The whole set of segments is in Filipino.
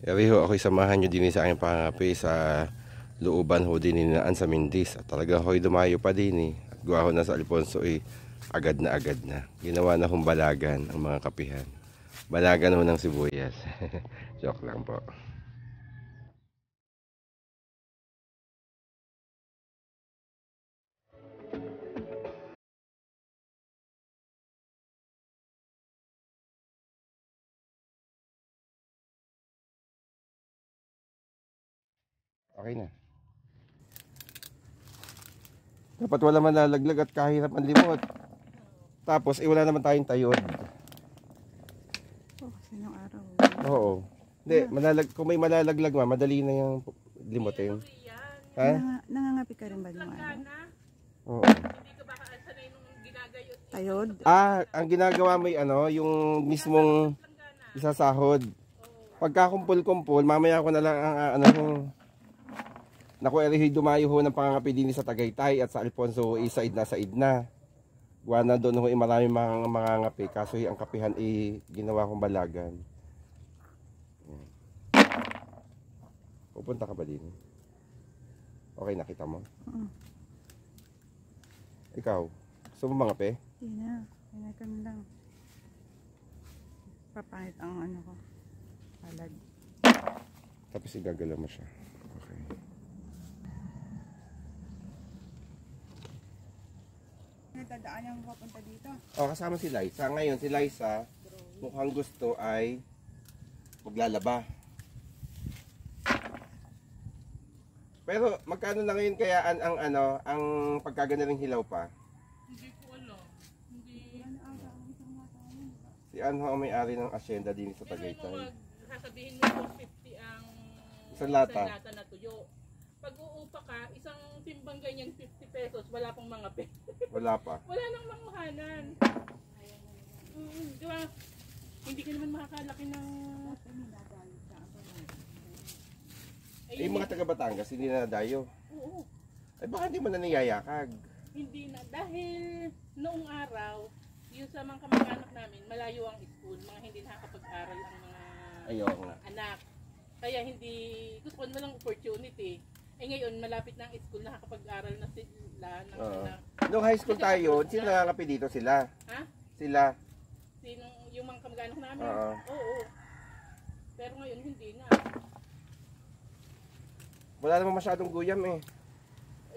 Eri ho, ako'y samahan nyo din sa aking pangapi sa looban ho din ninaan sa Mindis. At talaga ho'y dumayo pa din eh. At gawa ho na sa Alfonso ay agad na agad na. Ginawa na hong balagan ang mga kapihan. Balagan ho ng sibuyas. Joke lang po. Okay na. Dapat wala malalaglag at kahirap ang limot. Tapos wala naman tayong tayod. Oh, kasi nung araw. Oo. Hindi, kung may malalaglag madali na yung limutin. Ha? Nangangapi ka rin ba nung araw? Oo. Tayod? Ang ginagawa mo yung mismong isasahod. Pagkakumpul-kumpul, mamaya ko na lang ang naku, Erihoy dumayo ho ng pangangapi din sa Tagaytay at sa Alfonso said na. Gawa na doon ho maraming mga ngapi. Kaso ang kapihan ginawa kong balagan. Pupunta ka ba din? Okay, nakita mo? Ikaw, gusto mo mangapi? Hindi na. Pinakan lang. Papangit ang ano ko. Palad. Tapos igagala mo siya. Okay. Nadadaan yung papunta dito. Kasama si Liza. Ngayon si Liza mukhang gusto ay maglalaba. Pero magkano na ngayon kaya ang pagkaganaling hilaw pa? Hindi ko alam. Si Anho ang may-ari ng asyenda din sa Tagaytay. Sasabihin mo 450 ang Isang lata na tuyo. Pag uupa ka, isang timbang ganyan 50 pesos, wala pang mga pe. wala pa. Wala nang manguhanan. Diba? Hindi ka naman makakalaki ng... Yung mga taga Batangas, hindi na nadayo. Oo. Ay baka hindi mo na niyayakag. Hindi na. Dahil noong araw, yung sa mga kamag-anak namin, malayo ang school. Mga hindi nakakapag-aral ang mga anak. Kaya hindi, gusto ko na lang opportunity. Ngayon, malapit na ang school, nakakapag-aral na sila. Nung high school tayo, sino nangangapi dito? Sila? Ha? Sila? Yung mga kamag-anak namin? Oo. Pero ngayon, hindi na. Wala namang masyadong guyam eh.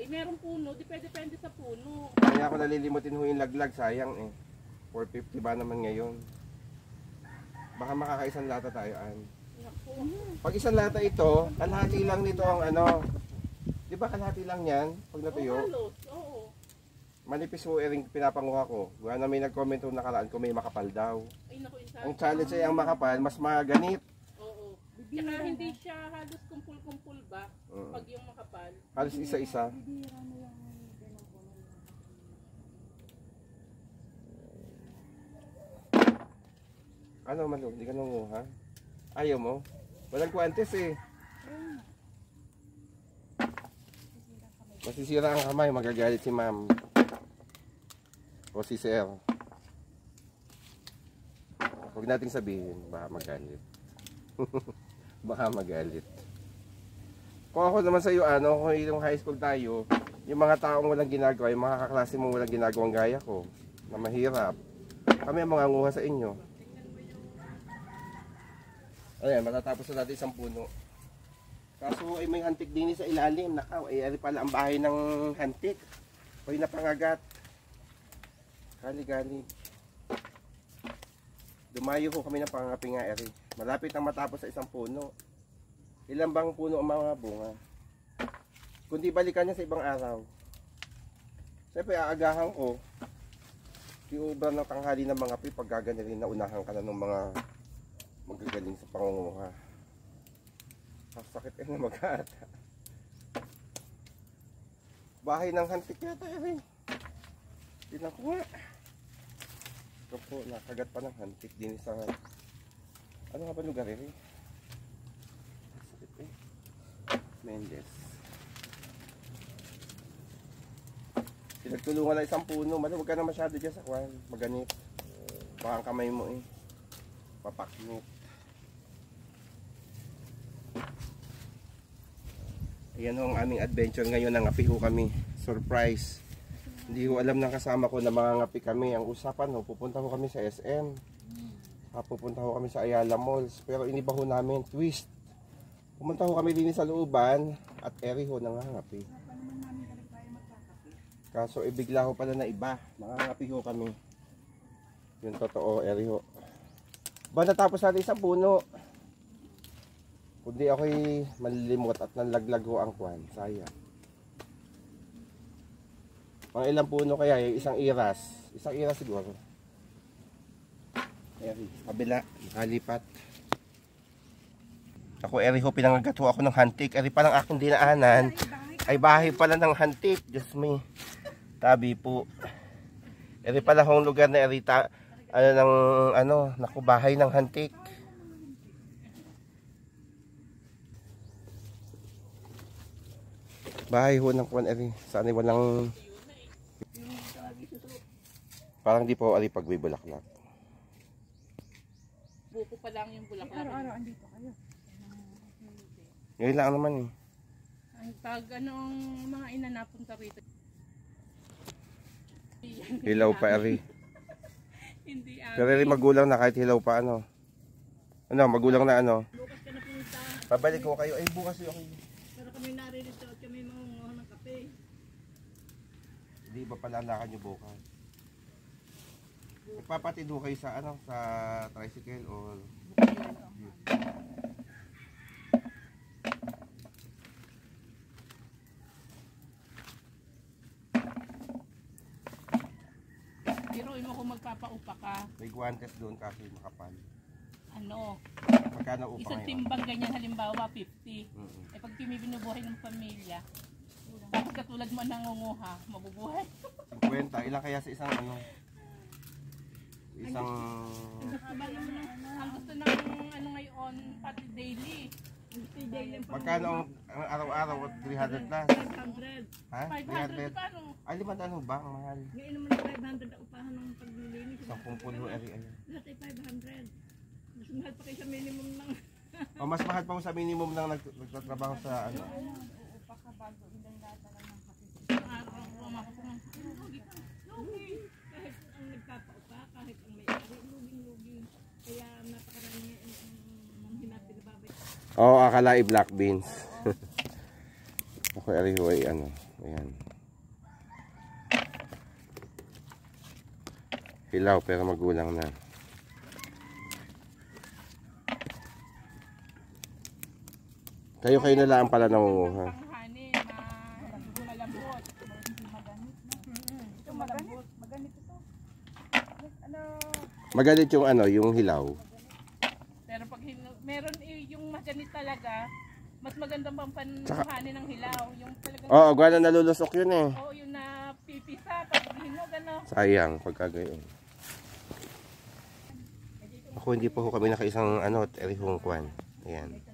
Meron puno, depende sa puno. Kaya ako nalilimutin ho yung laglag, sayang eh. 450 ba naman ngayon? Baka makakaisang lata tayo, Pag isang lata ito, kalahati lang nito ang di ba kalahati lang yan pag natuyo? Oo. Manipis ho ering pinapanguha ko. Gawa na may nag-comment ho nakaraan kung may makapal daw. Ay, naku, ang challenge ay ang makapal, mas maganit. Oo. Saka hindi siya halos kumpul-kumpul ba? Pag yung makapal. Halos isa-isa. Ano man, hindi ka nanguha? Ayaw mo? Walang kwantes eh. Masisira ang kamay, magagalit si ma'am. O si sir. Huwag nating sabihin, baka magalit. Baka magalit. Kung ako naman sa iyo, kung yung high school tayo, yung mga taong walang ginagawa, yung mga kaklase mo walang ginagawang gaya ko, na mahirap, kami ang mga nguha sa inyo. Ayan, matatapos na natin isang puno. Kaso ay may hantik din sa ilalim. Nakaw, ay pala ang bahay ng hantik. Hoy napangagat. Gali-gali. Dumayo ko kami ng pangangapi nga, Eri. Malapit ang matapos sa isang puno. Ilan bang puno ang mga bunga? Kundi balikan niya sa ibang araw. Siyempre, aagahan ko. Yung ubra ng tanghali ng mga pi, pag gaganilin na unahan ka na ng mga magagaling sa pangunguha. Sakit na mag-ata. Bahay ng hantik yata, Eri. Tinan ko nga. Ito po, nakagat pa ng hantik din sa... Ano nga ba lugar, Eri? Mendes. Pinagtulungan na isang puno. Huwag ka na masyado dyan sa kwan. Maganit. Baka ang kamay mo eh. Papaknit. Ayan ho ang aming adventure ngayon. Nangapi ho kami. Surprise. Hindi ho alam ng kasama ko na mangangapi kami. Ang usapan ho, pupunta ho kami sa SM. Pupunta ho kami sa Ayala Malls. Pero iniba ho namin, twist. Pumunta ho kami din sa looban at eri ho nangangapi. Kaso ibigla ho pala na iba. Mangangapi ho kami. Yung totoo, eri ho. Ba natapos natin isang puno. Kundi ako'y malilimot at nalaglag ho ang kwan. Sayang. Pang ilang puno kaya, isang iras. Isang iras siguro. Eri, kabila, nakalipat. Ako, eri ho, pinangagat ho ako ng hantik. Eri palang aking dinaanan. Ay bahay pala ng hantik. Diyos me. Tabi po. Eri pala hong lugar na eri naku, bahay ng hantik. Bahay ho ng kwan eri. Saan walang... Parang di po ali pagbibulaklak. Buko pa lang yung bulaklak. Araw-araw andito kayo. Ngayon lang naman eh. Ang pag anong mga ina napunta rito. Hilaw pa eri. Hindi Pero eri magulang na kahit hilaw pa ano. Ano, magulang na ano. Bukas ka na pumunta. Pabalik ko kayo. Ay bukas yun. Pero kami naririto at kami mangunguha ng kape. Hindi ba pala lakan nyo bukas? Nagpapatid ho kayo sa ano, sa tricycle or Biruin mo kung magpapaupa ka. may guantes doon kasi makapal. Ano? Magkano upa Isang ngayon? timbang ganyan halimbawa 50. Eh pag binubuhay ng pamilya, tapos katulad mo nangunguha, mabubuhay. 50. Ilan kaya sa isang ano? Isang... Ang gusto ng ano ngayon, pati daily. Magkano ang araw-araw? 300 plus? 500. Ha? 500 pa ano? Ay, limandaan ho ba? Ang mahal. Ngayon naman ang 500 na upahan ng paglilinis. 10 eri ayun. Lahat ay 500. Mas mahal pa kayo sa minimum ng... O, mas mahal pa ho sa minimum ng nagtatrabaho sa ano. Araw ko makapang. Lugi. Kahit ang nagpapaupa, kahit ang may-ari, lugi-lugi. Kaya napakarami ang hinapilababay. Oo, akala black beans. Ako eri ho ay ano. Ayan. Hilaw pero magulang na. Kayo na lang pala nangunguha. Panghanin na malambot. Ito malambot. Maganito to. Ano? Magalit yung ano, yung hilaw. Pero pag meron yung maganit talaga, mas magandang pampanhanin ng hilaw. Yung talagang Oo, gano'n nalulusok yun eh. oo, yung napipisa, pag hinog ano. Sayang pagkagayon. Ako hindi pa ho kami nakaisang ano, erihong kwan. Ayan.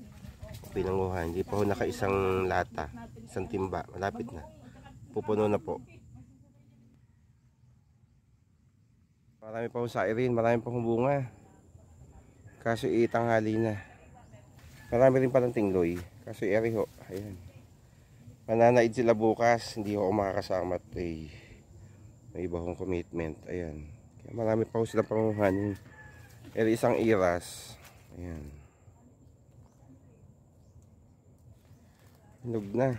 Pinanguha, hindi pa ho nakaisang lata. Isang timba, malapit na. Pupuno na po. Marami pa ho sa irin, marami pa hong bunga. Kaso itanghali na. Marami rin palang tingloy. Kaso eri ho, ayan. Mananaid sila bukas, hindi ho makakasama at may iba hong commitment. Ayan. Kaya marami pa ho silang panguhanin. Eri isang iras. Ayan. Hinog na.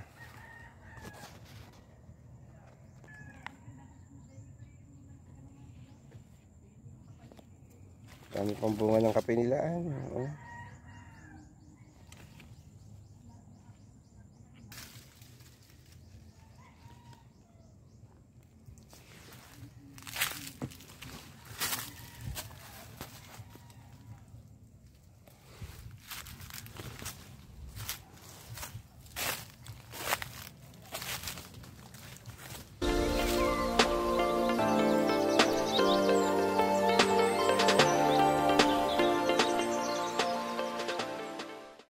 Dami pang bunga ng kape nila. Oh.